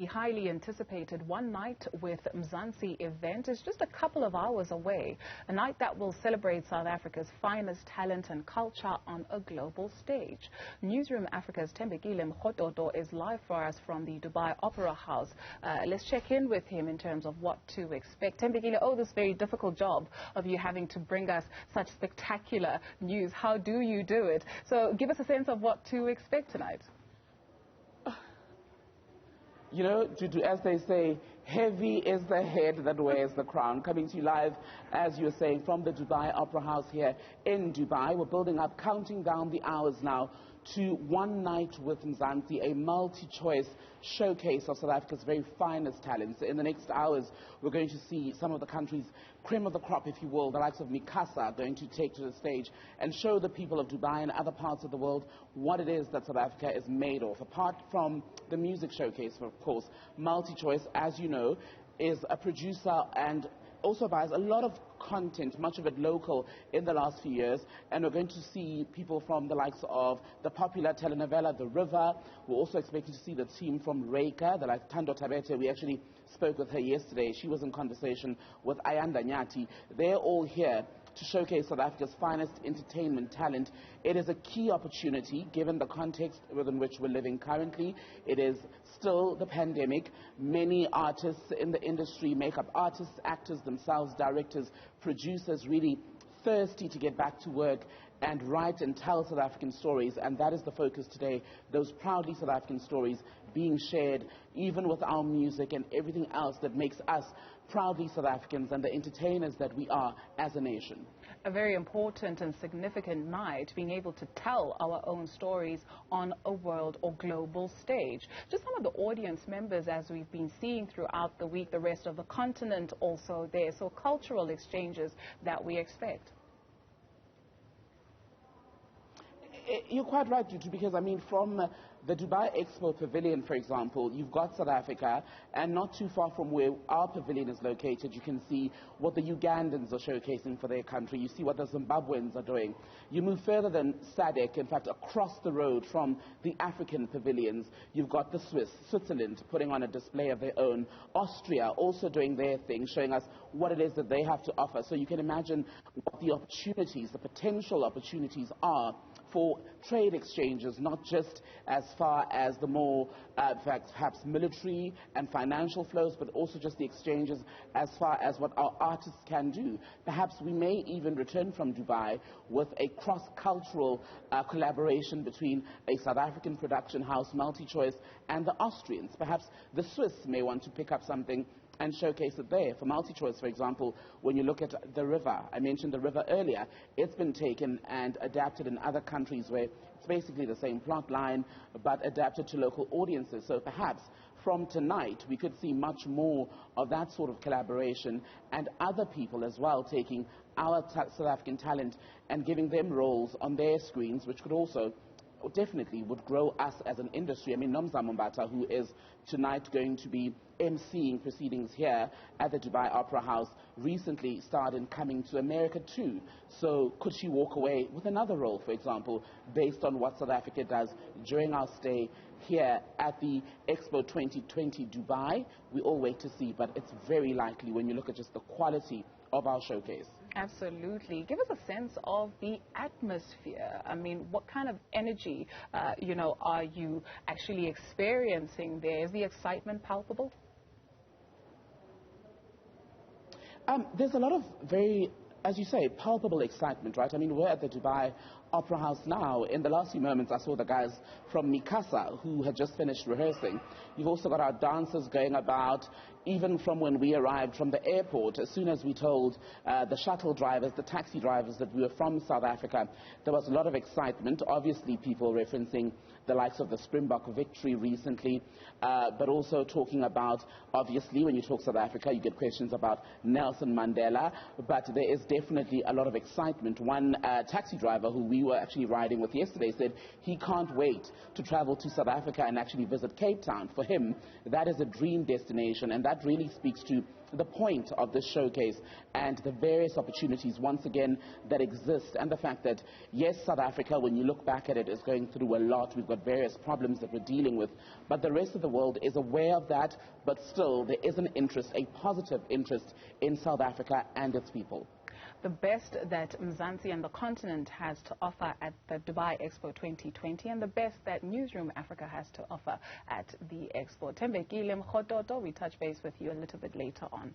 The highly anticipated One Night with Mzansi event is just a couple of hours away, a night that will celebrate South Africa's finest talent and culture on a global stage. Newzroom Afrika's Thembekile Mrototo is live for us from the Dubai Opera House. Let's check in with him in terms of what to expect. Thembekile, this very difficult job of you having to bring us such spectacular news. How do you do it? So give us a sense of what to expect tonight. You know, as they say, heavy is the head that wears the crown. Coming to you live, as you were saying, from the Dubai Opera House here in Dubai. We're building up, counting down the hours now to One Night with Mzansi, a multi-choice showcase of South Africa's very finest talents. In the next hours, we're going to see some of the country's cream of the crop, if you will, the likes of Mikasa, going to take to the stage and show the people of Dubai and other parts of the world what it is that South Africa is made of. Apart from the music showcase, of course, multi-choice, as you know, is a producer and also buys a lot of content, much of it local, in the last few years. And we're going to see people from the likes of the popular telenovela The River. We're also expecting to see the team from Reika, the like Tando Tabete. We actually spoke with her yesterday. She was in conversation with Ayanda Nyati. They're all here to showcase South Africa's finest entertainment talent. It is a key opportunity given the context within which we're living currently. It is still the pandemic. Many artists in the industry, makeup artists, actors themselves, directors, producers, really thirsty to get back to work and write and tell South African stories, and that is the focus today, those proudly South African stories being shared, even with our music and everything else that makes us proudly South Africans and the entertainers that we are as a nation. A very important and significant night, being able to tell our own stories on a world or global stage. Just some of the audience members, as we've been seeing throughout the week, the rest of the continent also there, so cultural exchanges that we expect. You're quite right, Dutu, because I mean, from the Dubai Expo pavilion, for example, you've got South Africa, and not too far from where our pavilion is located, you can see what the Ugandans are showcasing for their country. You see what the Zimbabweans are doing. You move further than SADC, in fact, across the road from the African pavilions, you've got the Switzerland putting on a display of their own, Austria also doing their thing, showing us what it is that they have to offer. So you can imagine what the opportunities, the potential opportunities are for trade exchanges, not just as far as the more, perhaps military and financial flows, but also just the exchanges as far as what our artists can do. Perhaps we may even return from Dubai with a cross-cultural collaboration between a South African production house, MultiChoice, and the Austrians. Perhaps the Swiss may want to pick up something and showcase it there. For MultiChoice, for example, when you look at The River, I mentioned The River earlier, it's been taken and adapted in other countries where it's basically the same plot line, but adapted to local audiences. So perhaps from tonight, we could see much more of that sort of collaboration, and other people as well taking our South African talent and giving them roles on their screens, which could also definitely would grow us as an industry. I mean, Nomzamo Mbata, who is tonight going to be emceeing proceedings here at the Dubai Opera House, recently starred in Coming to America too. So could she walk away with another role, for example, based on what South Africa does during our stay here at the Expo 2020 Dubai? We all wait to see, but it's very likely when you look at just the quality of our showcase. Absolutely. Give us a sense of the atmosphere. I mean, what kind of energy, are you actually experiencing there? Is the excitement palpable? There's a lot of very, as you say, palpable excitement, right? I mean, we're at the Dubai Opera House now. In the last few moments, I saw the guys from Mikasa who had just finished rehearsing. You've also got our dancers going about. Even from when we arrived from the airport, as soon as we told the shuttle drivers, the taxi drivers that we were from South Africa, there was a lot of excitement. Obviously, people referencing the likes of the Springbok victory recently, but also talking about, obviously, when you talk South Africa, you get questions about Nelson Mandela, but there is definitely a lot of excitement. One taxi driver who we we were actually riding with yesterday said he can't wait to travel to South Africa and actually visit Cape Town. For him, that is a dream destination, and that really speaks to the point of this showcase and the various opportunities, once again, that exist, and the fact that, yes, South Africa, when you look back at it, is going through a lot. We've got various problems that we're dealing with, but the rest of the world is aware of that, but still there is an interest, a positive interest in South Africa and its people. The best that Mzansi and the continent has to offer at the Dubai Expo 2020, and the best that Newzroom Afrika has to offer at the Expo. Thembekile, Mrototo, we touch base with you a little bit later on.